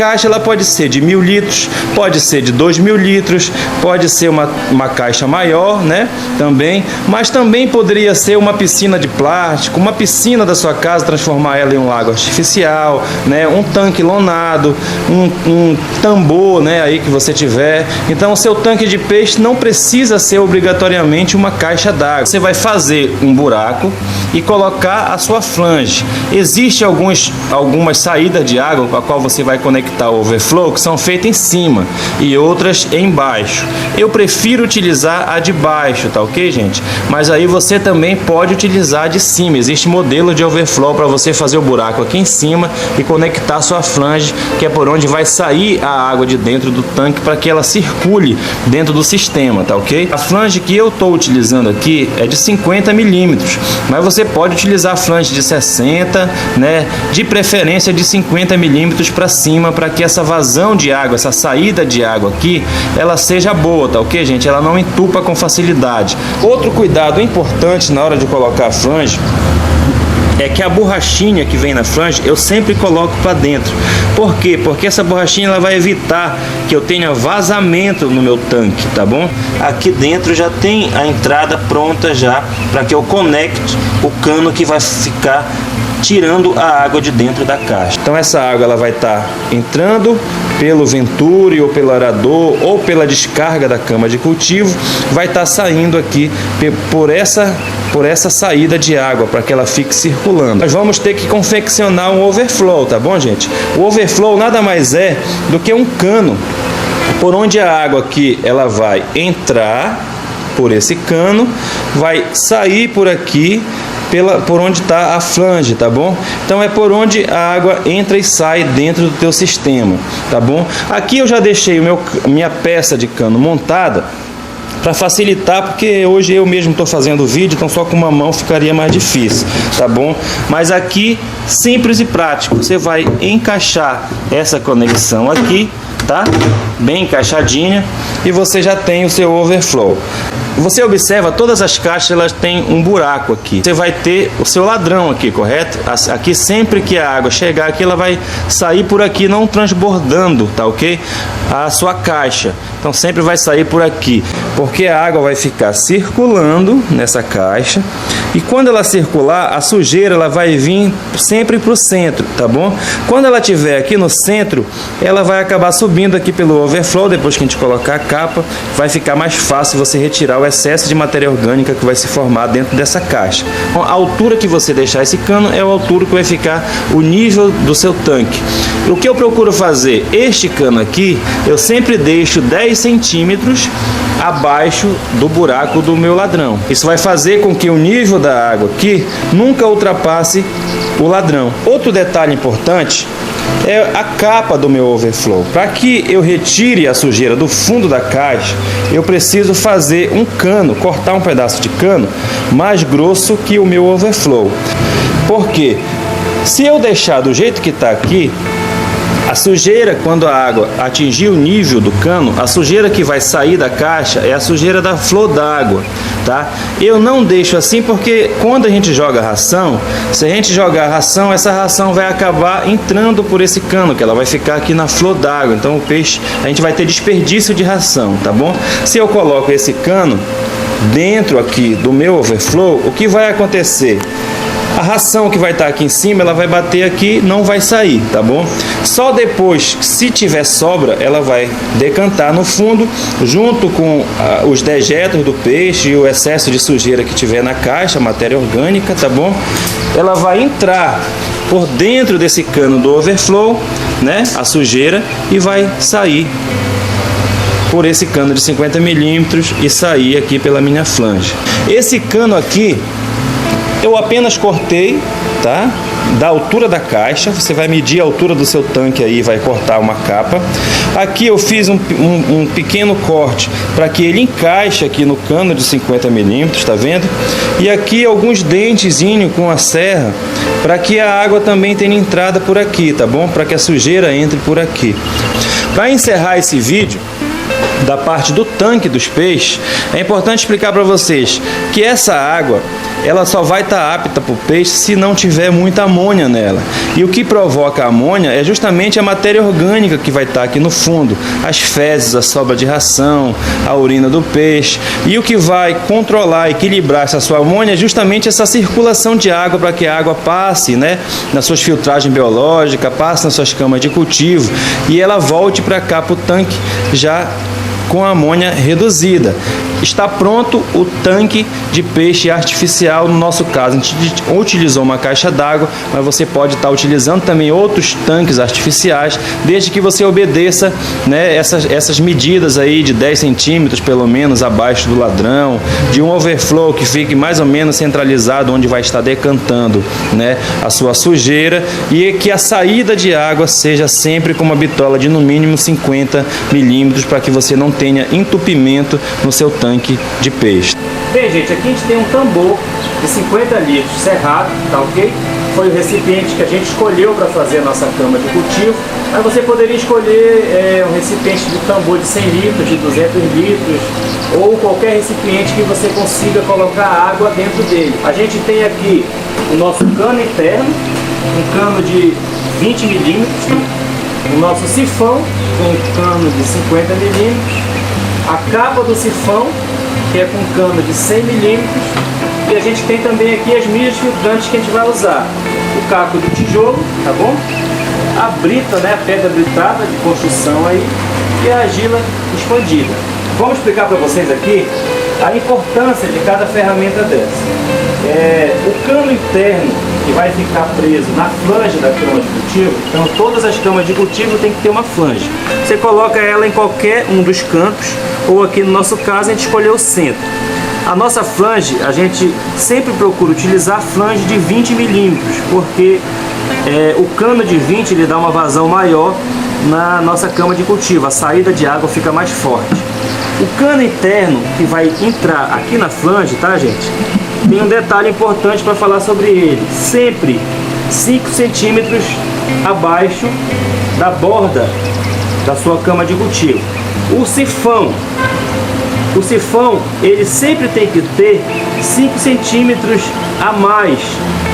caixa ela pode ser de 1.000 litros, pode ser de 2.000 litros, pode ser uma caixa maior, né? Também, mas também poderia ser uma piscina de plástico, uma piscina da sua casa, transformar ela em um lago artificial, né? Um tanque lonado, um tambor, né? Aí que você tiver. Então, o seu tanque de peixe não precisa ser obrigatoriamente uma caixa d'água. Você vai fazer um buraco e colocar a sua flange. Existe algumas saídas de água com a qual você vai conectar o overflow que são feitas em cima e outras embaixo. Eu prefiro utilizar a de baixo, tá ok, gente? Mas aí você também pode utilizar a de cima. Existe modelo de overflow para você fazer o buraco aqui em cima e conectar a sua flange, que é por onde vai sair a água de dentro do tanque para que ela circule dentro do sistema, tá ok? A flange que eu estou utilizando aqui é de 50 milímetros, mas você pode utilizar a flange de 60, né? De preferência de 50 milímetros para cima, para que essa vazão de água, essa saída de água aqui, ela seja boa, tá ok, gente? Ela não entupa com facilidade. Outro cuidado importante na hora de colocar a flange é que a borrachinha que vem na flange eu sempre coloco para dentro. Por quê? Porque essa borrachinha ela vai evitar que eu tenha vazamento no meu tanque, tá bom? Aqui dentro já tem a entrada pronta já para que eu conecte o cano que vai ficar tirando a água de dentro da caixa. Então essa água ela vai estar entrando pelo Venturi ou pelo arador ou pela descarga da cama de cultivo, vai estar saindo aqui por essa saída de água para que ela fique circulando. Nós vamos ter que confeccionar um overflow, tá bom, gente? O overflow nada mais é do que um cano por onde a água aqui ela vai entrar por esse cano, vai sair por aqui por onde está a flange, tá bom? Então é por onde a água entra e sai dentro do teu sistema, tá bom? Aqui eu já deixei minha peça de cano montada para facilitar, porque hoje eu mesmo estou fazendo o vídeo, então só com uma mão ficaria mais difícil, tá bom? Mas aqui, simples e prático, você vai encaixar essa conexão aqui, tá? Bem encaixadinha, e você já tem o seu overflow. Você observa, todas as caixas elas têm um buraco aqui. Você vai ter o seu ladrão aqui, correto? Aqui sempre que a água chegar aqui, ela vai sair por aqui, não transbordando, tá ok? A sua caixa. Então sempre vai sair por aqui, porque a água vai ficar circulando nessa caixa. E quando ela circular, a sujeira ela vai vir sempre para o centro, tá bom? Quando ela estiver aqui no centro, ela vai acabar subindo aqui pelo overflow. Depois que a gente colocar a capa, vai ficar mais fácil você retirar o excesso de matéria orgânica que vai se formar dentro dessa caixa. Então, a altura que você deixar esse cano é a altura que vai ficar o nível do seu tanque. O que eu procuro fazer? Este cano aqui, eu sempre deixo 10 centímetros abaixo do buraco do meu ladrão. Isso vai fazer com que o nível da água aqui nunca ultrapasse o ladrão. Outro detalhe importante é a capa do meu overflow. Para que eu retire a sujeira do fundo da caixa, eu preciso fazer um cano, cortar um pedaço de cano mais grosso que o meu overflow. Por quê? Se eu deixar do jeito que está aqui, a sujeira, quando a água atingir o nível do cano, a sujeira que vai sair da caixa é a sujeira da flor d'água, tá? Eu não deixo assim porque quando a gente joga ração, se a gente jogar ração, essa ração vai acabar entrando por esse cano, que ela vai ficar aqui na flor d'água. Então o peixe, a gente vai ter desperdício de ração, tá bom? Se eu coloco esse cano dentro aqui do meu overflow, o que vai acontecer? A ração que vai estar aqui em cima, ela vai bater aqui, não vai sair, tá bom? Só depois, se tiver sobra, ela vai decantar no fundo, junto com os dejetos do peixe e o excesso de sujeira que tiver na caixa, matéria orgânica, tá bom? Ela vai entrar por dentro desse cano do overflow, né? A sujeira, e vai sair por esse cano de 50 milímetros e sair aqui pela minha flange. Esse cano aqui, eu apenas cortei, tá? Da altura da caixa, você vai medir a altura do seu tanque aí, vai cortar uma capa. Aqui eu fiz um pequeno corte para que ele encaixe aqui no cano de 50 milímetros, tá vendo? E aqui alguns dentezinhos com a serra para que a água também tenha entrada por aqui, tá bom? Para que a sujeira entre por aqui. Para encerrar esse vídeo, da parte do tanque dos peixes, é importante explicar para vocês que essa água ela só vai estar apta para o peixe se não tiver muita amônia nela. E o que provoca a amônia é justamente a matéria orgânica que vai estar aqui no fundo, as fezes, a sobra de ração, a urina do peixe. E o que vai controlar, equilibrar essa sua amônia é justamente essa circulação de água para que a água passe, né, nas suas filtragens biológicas, passe nas suas camas de cultivo e ela volte para cá para o tanque já com a amônia reduzida. Está pronto o tanque de peixe artificial. No nosso caso, a gente utilizou uma caixa d'água, mas você pode estar utilizando também outros tanques artificiais, desde que você obedeça, né, essas medidas aí de 10 centímetros pelo menos abaixo do ladrão, de um overflow que fique mais ou menos centralizado, onde vai estar decantando, né, a sua sujeira, e que a saída de água seja sempre com uma bitola de no mínimo 50 milímetros para que você não tenha entupimento no seu tanque de peixe. Bem, gente, aqui a gente tem um tambor de 50 litros cerrado, tá ok? Foi o recipiente que a gente escolheu para fazer a nossa cama de cultivo, mas você poderia escolher um recipiente de tambor de 100 litros, de 200 litros, ou qualquer recipiente que você consiga colocar água dentro dele. A gente tem aqui o nosso cano interno, um cano de 20 milímetros, o nosso sifão com um cano de 50 milímetros, a capa do sifão, que é com cano de 100 milímetros, e a gente tem também aqui as milhas filtrantes que a gente vai usar. O caco do tijolo, tá bom? A brita, né, a pedra britada de construção aí, e a argila expandida. Vamos explicar para vocês aqui a importância de cada ferramenta dessa. O cano interno, que vai ficar preso na flange da cama de cultivo, então todas as camas de cultivo tem que ter uma flange. Você coloca ela em qualquer um dos cantos, ou aqui no nosso caso a gente escolheu o centro. A nossa flange, a gente sempre procura utilizar a flange de 20 milímetros, porque o cano de 20 ele dá uma vazão maior na nossa cama de cultivo, a saída de água fica mais forte. O cano interno que vai entrar aqui na flange, tá, gente? Tem um detalhe importante para falar sobre ele. Sempre 5 centímetros abaixo da borda da sua cama de cultivo. O sifão, ele sempre tem que ter 5 centímetros a mais,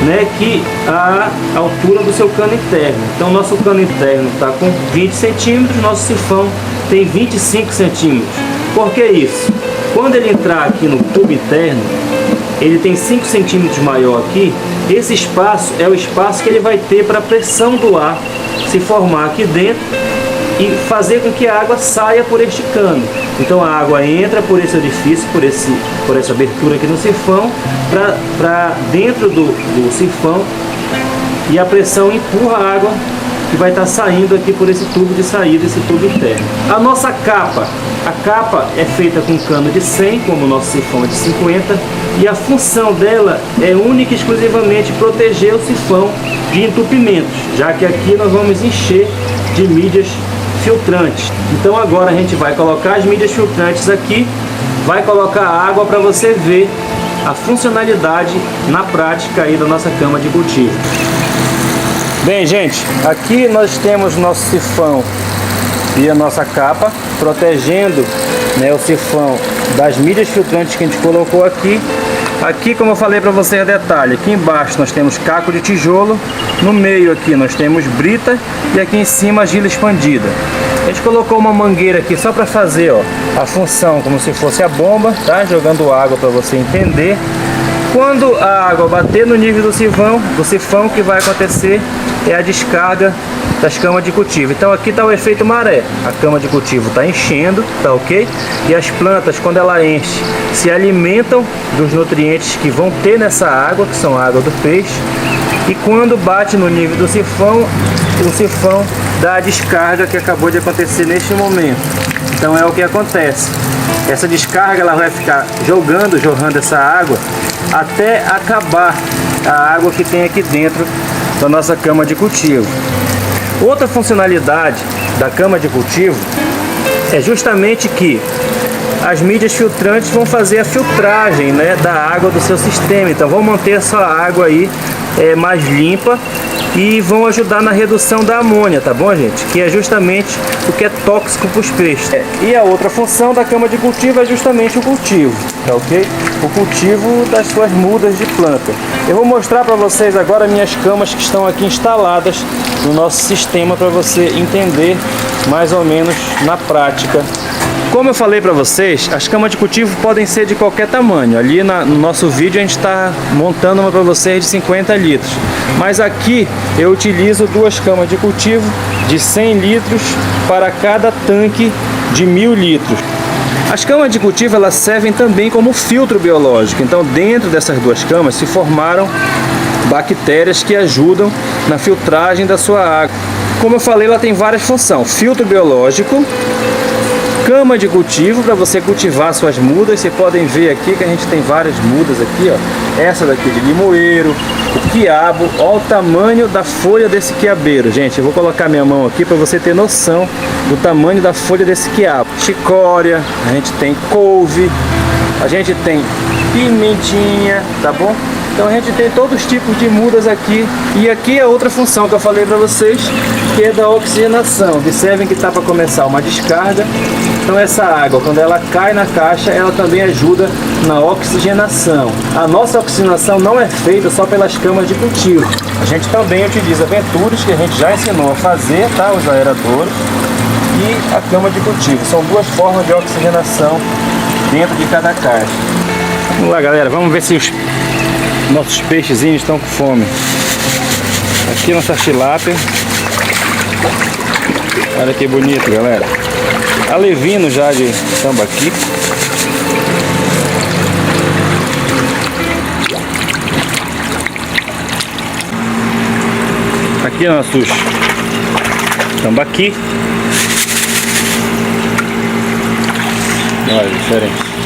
né, que a altura do seu cano interno. Então, nosso cano interno está com 20 centímetros, nosso sifão tem 25 centímetros. Por que isso? Quando ele entrar aqui no tubo interno, ele tem 5 centímetros maior aqui. Esse espaço é o espaço que ele vai ter para a pressão do ar se formar aqui dentro e fazer com que a água saia por este cano. Então a água entra por esse orifício, por essa abertura aqui no sifão, para dentro do sifão, e a pressão empurra a água que vai estar saindo aqui por esse tubo de saída, esse tubo interno. A nossa capa, é feita com cano de 100, como o nosso sifão é de 50, e a função dela é única e exclusivamente proteger o sifão de entupimentos, já que aqui nós vamos encher de mídias filtrantes. Então agora a gente vai colocar as mídias filtrantes aqui, vai colocar água para você ver a funcionalidade na prática aí da nossa cama de cultivo. Bem, gente, aqui nós temos nosso sifão e a nossa capa, protegendo, né, o sifão das mídias filtrantes que a gente colocou aqui. Aqui, como eu falei para vocês, detalhe, aqui embaixo nós temos caco de tijolo, no meio aqui nós temos brita e aqui em cima argila expandida. A gente colocou uma mangueira aqui só para fazer, ó, a função como se fosse a bomba, tá? Jogando água para você entender. Quando a água bater no nível do sifão, o que vai acontecer é a descarga das camas de cultivo. Então aqui está o efeito maré. A cama de cultivo está enchendo, tá ok? E as plantas, quando ela enche, se alimentam dos nutrientes que vão ter nessa água, que são a água do peixe. E quando bate no nível do sifão, o sifão dá a descarga que acabou de acontecer neste momento. Então é o que acontece. Essa descarga ela vai ficar jorrando essa água até acabar a água que tem aqui dentro da nossa cama de cultivo. Outra funcionalidade da cama de cultivo é justamente que as mídias filtrantes vão fazer a filtragem, né, da água do seu sistema. Então vão manter a sua água aí mais limpa e vão ajudar na redução da amônia, tá bom, gente? Que é justamente o que é tóxico para os peixes. E a outra função da cama de cultivo é justamente o cultivo, tá ok? O cultivo das suas mudas de planta. Eu vou mostrar para vocês agora minhas camas que estão aqui instaladas no nosso sistema para você entender mais ou menos na prática. Como eu falei para vocês, as camas de cultivo podem ser de qualquer tamanho. Ali no nosso vídeo a gente está montando uma para vocês de 50 litros. Mas aqui eu utilizo duas camas de cultivo de 100 litros para cada tanque de 1000 litros. As camas de cultivo elas servem também como filtro biológico. Então dentro dessas duas camas se formaram bactérias que ajudam na filtragem da sua água. Como eu falei, ela tem várias funções. Filtro biológico, cama de cultivo para você cultivar suas mudas. Vocês podem ver aqui que a gente tem várias mudas aqui, ó. Essa daqui de limoeiro, o quiabo. Olha o tamanho da folha desse quiabeiro, gente. Eu vou colocar minha mão aqui para você ter noção do tamanho da folha desse quiabo. Chicória, a gente tem couve, a gente tem pimentinha, tá bom? Então a gente tem todos os tipos de mudas aqui. E aqui é outra função que eu falei para vocês, que é da oxigenação. Observem que está para começar uma descarga. Então essa água, quando ela cai na caixa, ela também ajuda na oxigenação. A nossa oxigenação não é feita só pelas camas de cultivo. A gente também utiliza Ventures, que a gente já ensinou a fazer, tá? Os aeradores e a cama de cultivo. São duas formas de oxigenação dentro de cada caixa. Vamos lá, galera, vamos ver se os nossos peixezinhos estão com fome. Aqui nossa tilápia. Olha que bonito, galera. Alevino já de tambaqui. Aqui nossos tambaqui. Olha, diferente.